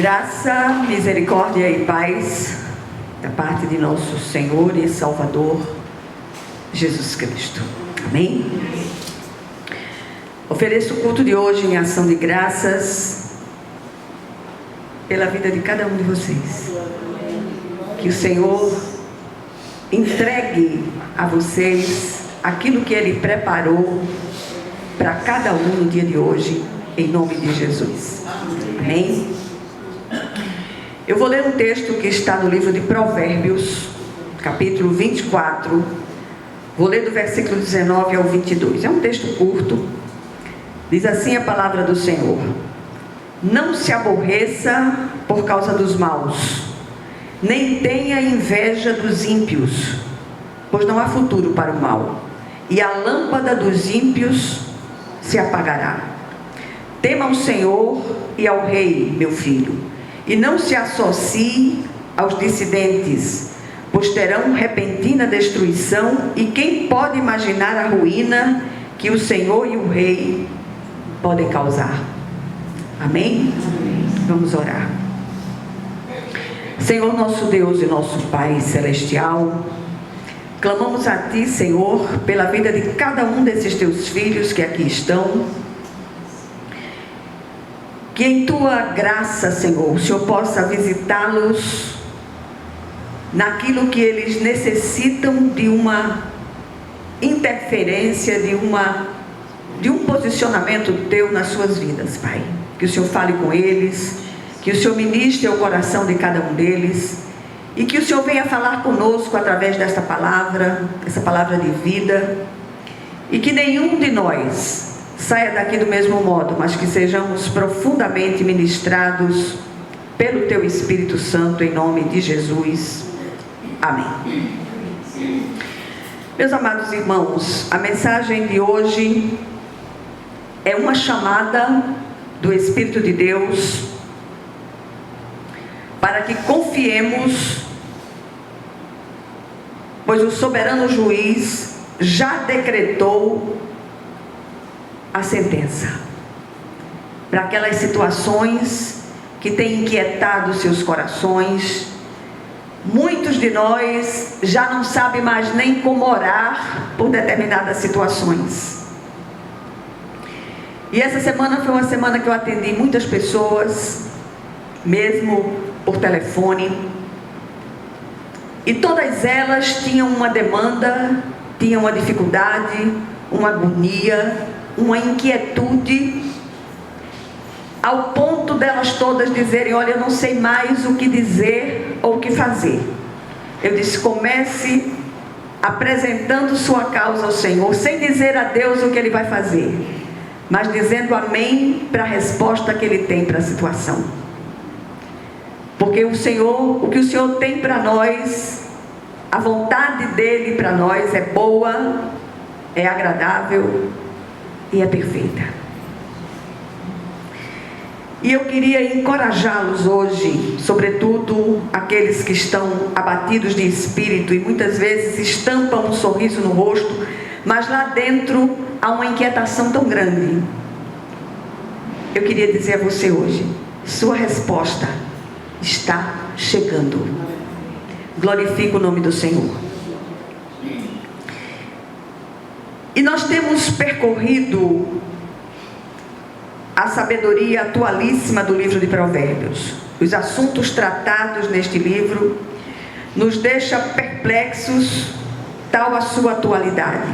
Graça, misericórdia e paz da parte de nosso Senhor e Salvador Jesus Cristo. Amém? Ofereço o culto de hoje em ação de graças pela vida de cada um de vocês. Que o Senhor entregue a vocês aquilo que Ele preparou para cada um no dia de hoje, em nome de Jesus. Amém? Eu vou ler um texto que está no livro de Provérbios, capítulo 24. Vou ler do versículo 19 ao 22. É um texto curto. Diz assim a palavra do Senhor: não se aborreça por causa dos maus, nem tenha inveja dos ímpios, pois não há futuro para o mal, e a lâmpada dos ímpios se apagará. Tema ao Senhor e ao Rei, meu filho, e não se associe aos dissidentes, pois terão repentina destruição, e quem pode imaginar a ruína que o Senhor e o Rei podem causar? Amém? Vamos orar. Senhor nosso Deus e nosso Pai Celestial, clamamos a Ti, Senhor, pela vida de cada um desses Teus filhos que aqui estão. Que em Tua graça, Senhor, o Senhor possa visitá-los naquilo que eles necessitam de uma interferência, de um posicionamento Teu nas suas vidas, Pai. Que o Senhor fale com eles, que o Senhor ministre ao coração de cada um deles, e que o Senhor venha falar conosco através desta palavra, essa palavra de vida, e que nenhum de nós saia daqui do mesmo modo, mas que sejamos profundamente ministrados pelo Teu Espírito Santo, em nome de Jesus. Amém. Meus amados irmãos, a mensagem de hoje é uma chamada do Espírito de Deus para que confiemos, pois o soberano juiz já decretou a sentença para aquelas situações que têm inquietado seus corações. Muitos de nós já não sabem mais nem como orar por determinadas situações. E essa semana foi uma semana que eu atendi muitas pessoas, mesmo por telefone, e todas elas tinham uma demanda, tinham uma dificuldade, uma agonia, uma inquietude, ao ponto delas todas dizerem: olha, eu não sei mais o que dizer ou o que fazer. Eu disse: comece apresentando sua causa ao Senhor, sem dizer a Deus o que Ele vai fazer, mas dizendo amém para a resposta que Ele tem para a situação. Porque o que o Senhor tem para nós, a vontade dEle para nós é boa, é agradável e é perfeita. E eu queria encorajá-los hoje, sobretudo aqueles que estão abatidos de espírito e muitas vezes estampam um sorriso no rosto, mas lá dentro há uma inquietação tão grande. Eu queria dizer a você hoje: sua resposta está chegando. Glorifique o nome do Senhor. E nós temos percorrido a sabedoria atualíssima do livro de Provérbios. Os assuntos tratados neste livro nos deixa perplexos, tal a sua atualidade.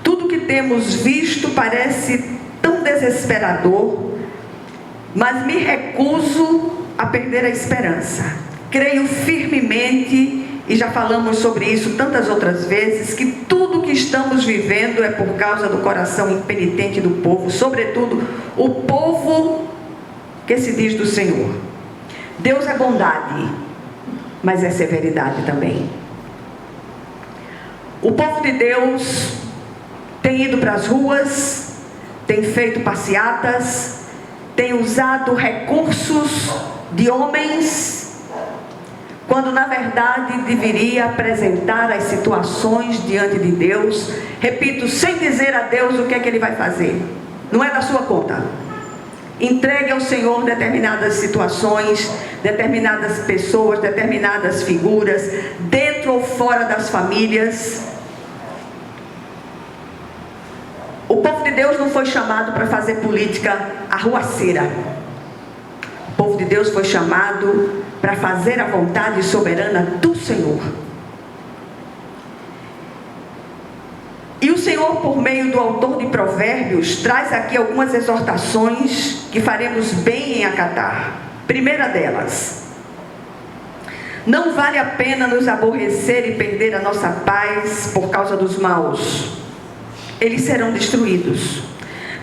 Tudo que temos visto parece tão desesperador, mas me recuso a perder a esperança. Creio firmemente, e já falamos sobre isso tantas outras vezes, que tudo que estamos vivendo é por causa do coração impenitente do povo, sobretudo o povo que se diz do Senhor. Deus é bondade, mas é severidade também. O povo de Deus tem ido para as ruas, tem feito passeatas, tem usado recursos de homens, quando na verdade deveria apresentar as situações diante de Deus, repito, sem dizer a Deus o que é que Ele vai fazer. Não é da sua conta. Entregue ao Senhor determinadas situações, determinadas pessoas, determinadas figuras, dentro ou fora das famílias. O povo de Deus não foi chamado para fazer política arruaceira. O povo de Deus foi chamado para fazer a vontade soberana do Senhor. E o Senhor, por meio do autor de Provérbios, traz aqui algumas exortações que faremos bem em acatar. Primeira delas: não vale a pena nos aborrecer e perder a nossa paz por causa dos maus. Eles serão destruídos.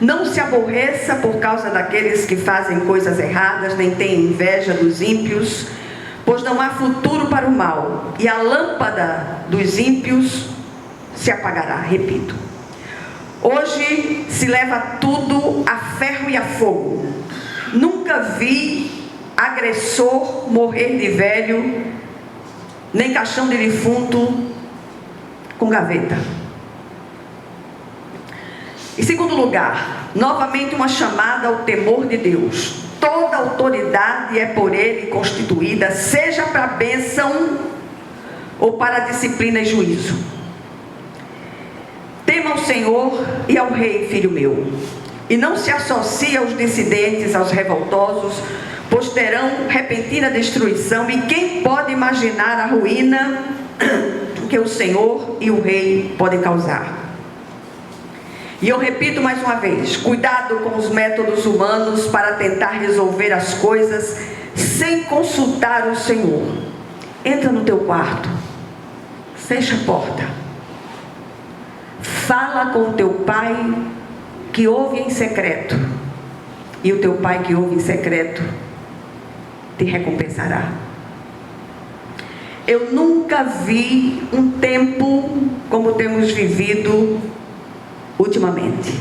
Não se aborreça por causa daqueles que fazem coisas erradas, nem tenha inveja dos ímpios, pois não há futuro para o mal, e a lâmpada dos ímpios se apagará. Repito, hoje se leva tudo a ferro e a fogo. Nunca vi agressor morrer de velho, nem caixão de defunto com gaveta. Em segundo lugar, novamente uma chamada ao temor de Deus. Toda autoridade é por Ele constituída, seja para a bênção ou para a disciplina e juízo. Tema ao Senhor e ao Rei, filho meu, e não se associe aos dissidentes, aos revoltosos, pois terão repentina destruição. E quem pode imaginar a ruína que o Senhor e o Rei podem causar? E eu repito mais uma vez: cuidado com os métodos humanos para tentar resolver as coisas sem consultar o Senhor. Entra no teu quarto, fecha a porta, fala com o teu pai que ouve em secreto, e o teu pai que ouve em secreto te recompensará. Eu nunca vi um tempo como temos vivido ultimamente.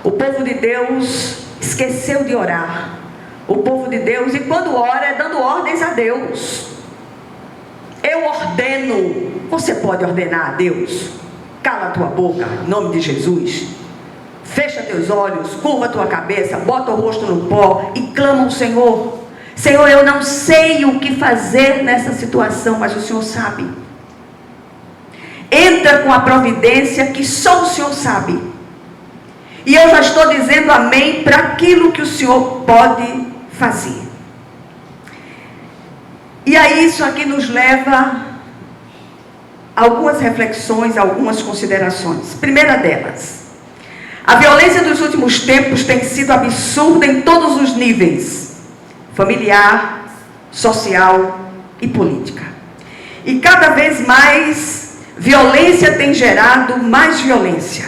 O povo de Deus esqueceu de orar. O povo de Deus, e quando ora, é dando ordens a Deus. Eu ordeno. Você pode ordenar a Deus? Cala a tua boca, em nome de Jesus. Fecha teus olhos, curva tua cabeça, bota o rosto no pó e clama ao Senhor. Senhor, eu não sei o que fazer nessa situação, mas o Senhor sabe. Entra com a providência que só o Senhor sabe. E eu já estou dizendo amém para aquilo que o Senhor pode fazer. E aí isso aqui nos leva a algumas reflexões, algumas considerações. Primeira delas: a violência dos últimos tempos tem sido absurda em todos os níveis: familiar, social e política. E cada vez mais violência tem gerado mais violência.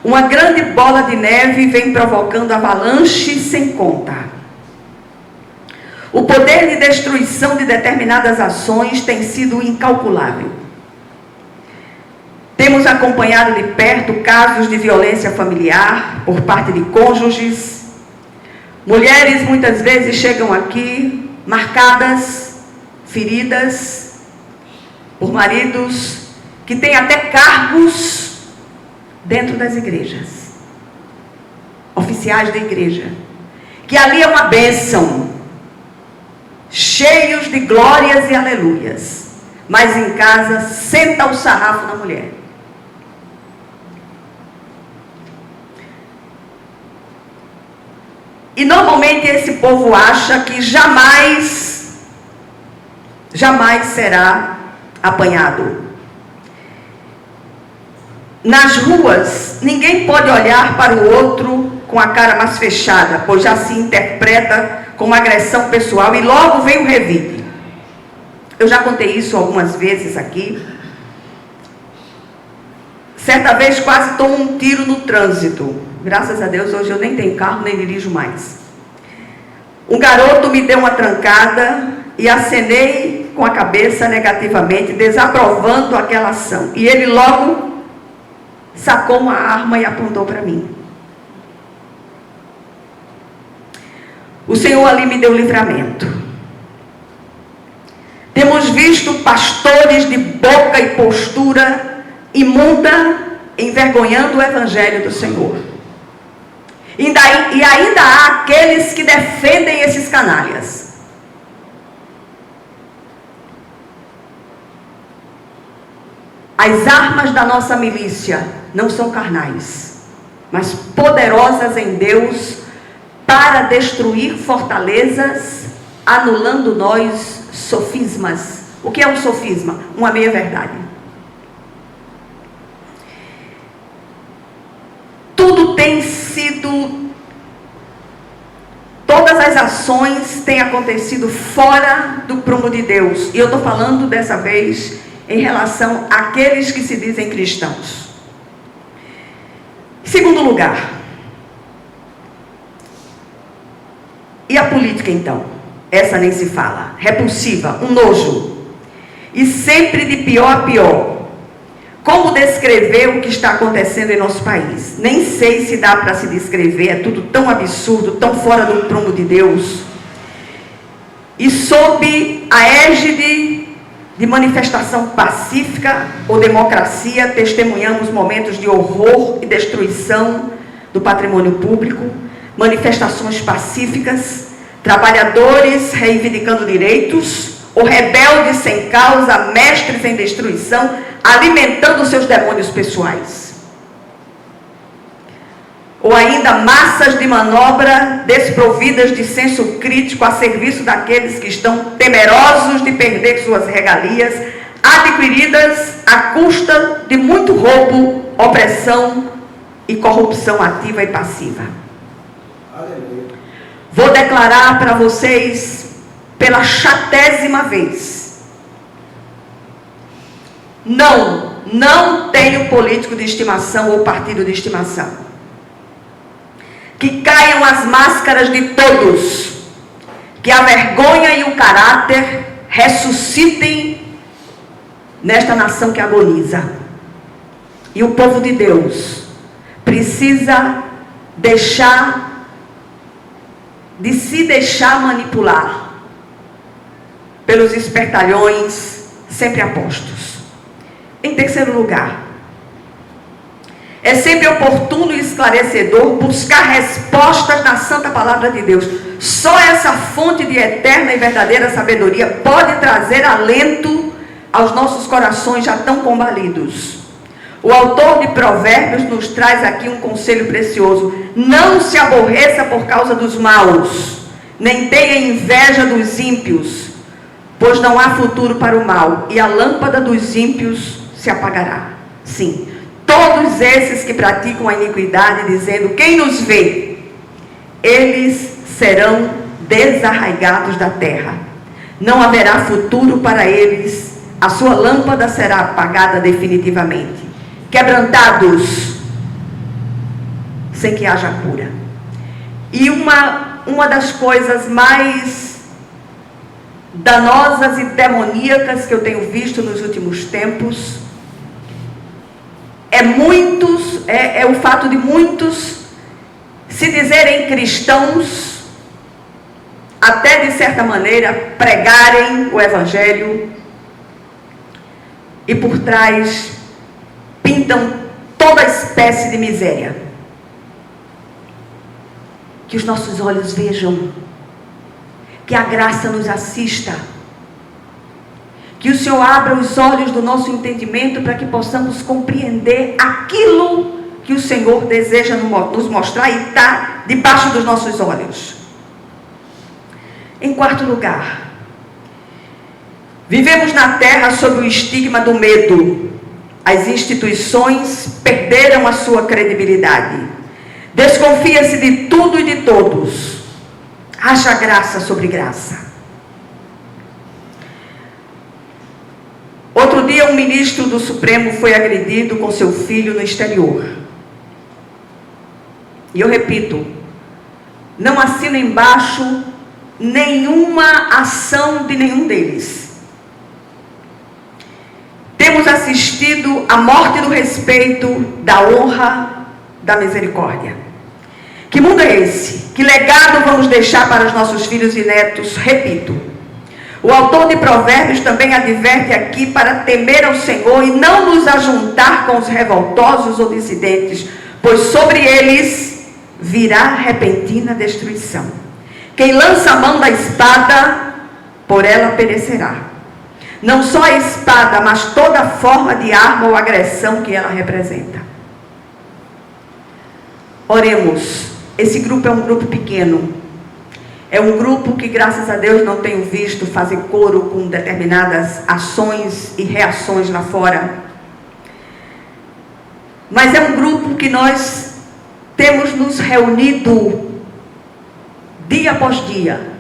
Uma grande bola de neve vem provocando avalanche sem conta. O poder de destruição de determinadas ações tem sido incalculável. Temos acompanhado de perto casos de violência familiar por parte de cônjuges. Mulheres muitas vezes chegam aqui marcadas, feridas por maridos que têm até cargos dentro das igrejas, oficiais da igreja, que ali é uma bênção, cheios de glórias e aleluias, mas em casa senta o sarrafo na mulher. E normalmente esse povo acha que jamais será apanhado. Nas ruas, ninguém pode olhar para o outro com a cara mais fechada, pois já se interpreta como agressão pessoal e logo vem o revide. Eu já contei isso algumas vezes aqui. Certa vez quase tomo um tiro no trânsito. Graças a Deus hoje eu nem tenho carro, nem dirijo mais. Um garoto me deu uma trancada e acenei com a cabeça negativamente, desaprovando aquela ação. E ele logo sacou uma arma e apontou para mim. O Senhor ali me deu livramento. Temos visto pastores de boca e postura imunda envergonhando o Evangelho do Senhor. E ainda há aqueles que defendem esses canalhas. As armas da nossa milícia não são carnais, mas poderosas em Deus para destruir fortalezas, anulando nós sofismas. O que é um sofisma? Uma meia-verdade. Tudo tem sido, todas as ações têm acontecido fora do prumo de Deus. E eu estou falando dessa vez em relação àqueles que se dizem cristãos. Em segundo lugar, e a política então? Essa nem se fala. Repulsiva, um nojo. E sempre de pior a pior. Como descrever o que está acontecendo em nosso país? Nem sei se dá para se descrever, é tudo tão absurdo, tão fora do prumo de Deus. E sob a égide de manifestação pacífica ou democracia, testemunhamos momentos de horror e destruição do patrimônio público, manifestações pacíficas, trabalhadores reivindicando direitos, ou rebeldes sem causa, mestres em destruição, alimentando seus demônios pessoais. Ou ainda massas de manobra desprovidas de senso crítico a serviço daqueles que estão temerosos de perder suas regalias, adquiridas à custa de muito roubo, opressão e corrupção ativa e passiva. Aleluia. Vou declarar para vocês pela 70ª vez: não tenho político de estimação ou partido de estimação. Que caiam as máscaras de todos, que a vergonha e o caráter ressuscitem nesta nação que agoniza. E o povo de Deus precisa se deixar manipular pelos espertalhões sempre apostos. Em terceiro lugar, é sempre oportuno e esclarecedor buscar respostas na santa palavra de Deus. Só essa fonte de eterna e verdadeira sabedoria pode trazer alento aos nossos corações já tão combalidos. O autor de Provérbios nos traz aqui um conselho precioso: não se aborreça por causa dos maus, nem tenha inveja dos ímpios, pois não há futuro para o mal, e a lâmpada dos ímpios se apagará. Sim, todos esses que praticam a iniquidade, dizendo: quem nos vê? Eles serão desarraigados da terra. Não haverá futuro para eles, a sua lâmpada será apagada definitivamente. Quebrantados, sem que haja cura. E uma das coisas mais danosas e demoníacas que eu tenho visto nos últimos tempos é o fato de muitos se dizerem cristãos, até de certa maneira pregarem o evangelho, e por trás pintam toda espécie de miséria. Que os nossos olhos vejam, que a graça nos assista, que o Senhor abra os olhos do nosso entendimento para que possamos compreender aquilo que o Senhor deseja nos mostrar e está debaixo dos nossos olhos. Em quarto lugar, vivemos na terra sob o estigma do medo. As instituições perderam a sua credibilidade. Desconfia-se de tudo e de todos. Haja graça sobre graça. Outro dia, um ministro do Supremo foi agredido com seu filho no exterior. E eu repito, não assino embaixo nenhuma ação de nenhum deles. Temos assistido à morte do respeito, da honra, da misericórdia. Que mundo é esse? Que legado vamos deixar para os nossos filhos e netos? Repito, o autor de Provérbios também adverte aqui para temer ao Senhor e não nos ajuntar com os revoltosos ou dissidentes, pois sobre eles virá repentina destruição. Quem lança a mão da espada, por ela perecerá. Não só a espada, mas toda forma de arma ou agressão que ela representa. Oremos. Esse grupo é um grupo pequeno. É um grupo que, graças a Deus, não tenho visto fazer coro com determinadas ações e reações lá fora. Mas é um grupo que nós temos nos reunido dia após dia.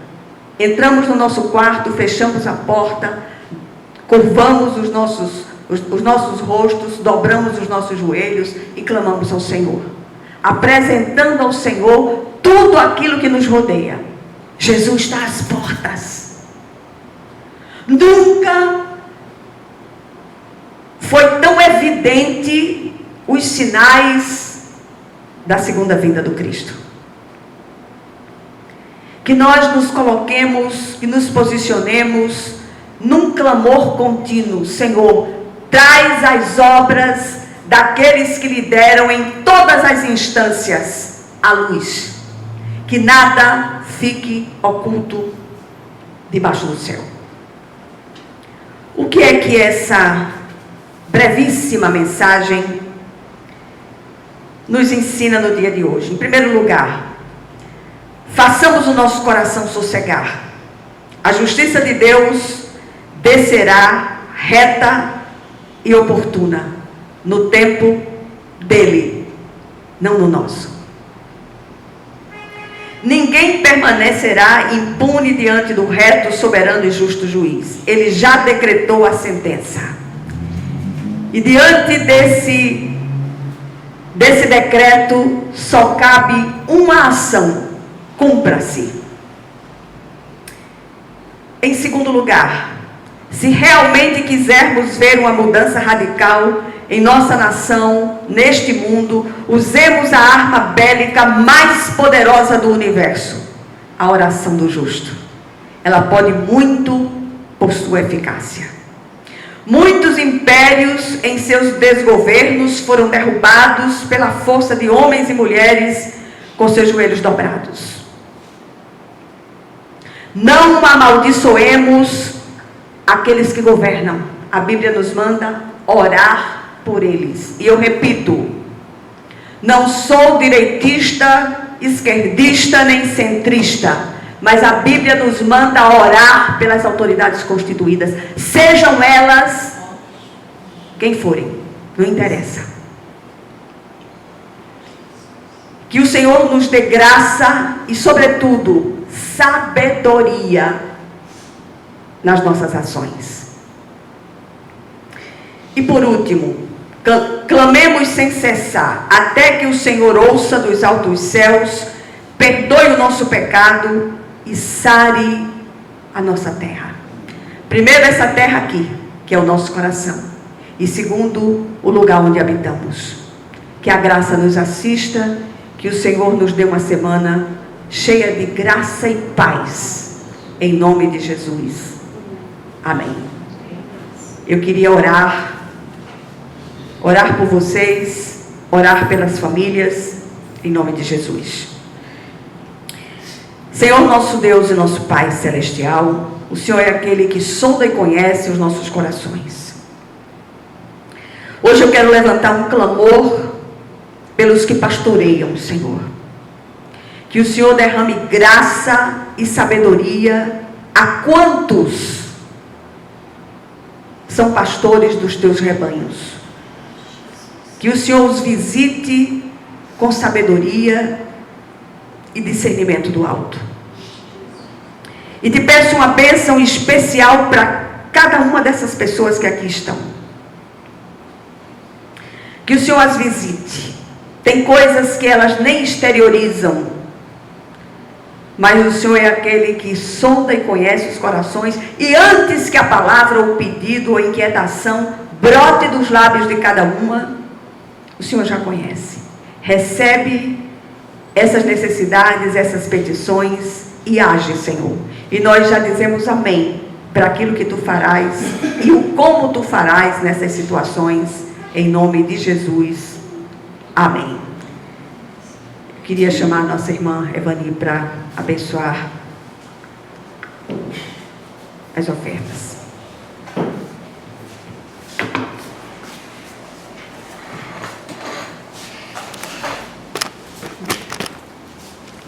Entramos no nosso quarto, fechamos a porta, curvamos os nossos rostos, dobramos os nossos joelhos e clamamos ao Senhor, apresentando ao Senhor tudo aquilo que nos rodeia. Jesus está às portas. Nunca foi tão evidente os sinais da segunda vinda do Cristo. Que nós nos coloquemos e nos posicionemos num clamor contínuo. Senhor, traz as obras daqueles que lideram em todas as instâncias à luz. Que nada fique oculto debaixo do céu. O que é que essa brevíssima mensagem nos ensina no dia de hoje? Em primeiro lugar, façamos o nosso coração sossegar. A justiça de Deus descerá reta e oportuna no tempo dele, não no nosso. Ninguém permanecerá impune diante do reto, soberano e justo juiz. Ele já decretou a sentença. E diante desse decreto só cabe uma ação: cumpra-se. Em segundo lugar, se realmente quisermos ver uma mudança radical em nossa nação, neste mundo, usemos a arma bélica mais poderosa do universo, a oração do justo. Ela pode muito por sua eficácia. Muitos impérios em seus desgovernos foram derrubados pela força de homens e mulheres com seus joelhos dobrados. Não amaldiçoemos aqueles que governam. A Bíblia nos manda orar por eles. E eu repito, não sou direitista, esquerdista nem centrista, mas a Bíblia nos manda orar pelas autoridades constituídas, sejam elas quem forem, não interessa. Que o Senhor nos dê graça e, sobretudo, sabedoria nas nossas ações. E por último, clamemos sem cessar, até que o Senhor ouça dos altos céus, perdoe o nosso pecado e sare a nossa terra. Primeiro, essa terra aqui, que é o nosso coração. E segundo, o lugar onde habitamos. Que a graça nos assista, que o Senhor nos dê uma semana cheia de graça e paz. Em nome de Jesus. Amém. Eu queria orar por vocês, orar pelas famílias, em nome de Jesus. Senhor nosso Deus e nosso Pai Celestial, o Senhor é aquele que sonda e conhece os nossos corações. Hoje eu quero levantar um clamor pelos que pastoreiam, Senhor. Que o Senhor derrame graça e sabedoria a quantos são pastores dos teus rebanhos. Que o Senhor os visite com sabedoria e discernimento do alto. E te peço uma bênção especial para cada uma dessas pessoas que aqui estão. Que o Senhor as visite. Tem coisas que elas nem exteriorizam, mas o Senhor é aquele que sonda e conhece os corações, e antes que a palavra, ou o pedido, ou a inquietação brote dos lábios de cada uma, o Senhor já conhece. Recebe essas necessidades, essas petições e age, Senhor. E nós já dizemos amém para aquilo que tu farás e o como tu farás nessas situações, em nome de Jesus. Amém. Queria chamar a nossa irmã Evani para abençoar as ofertas.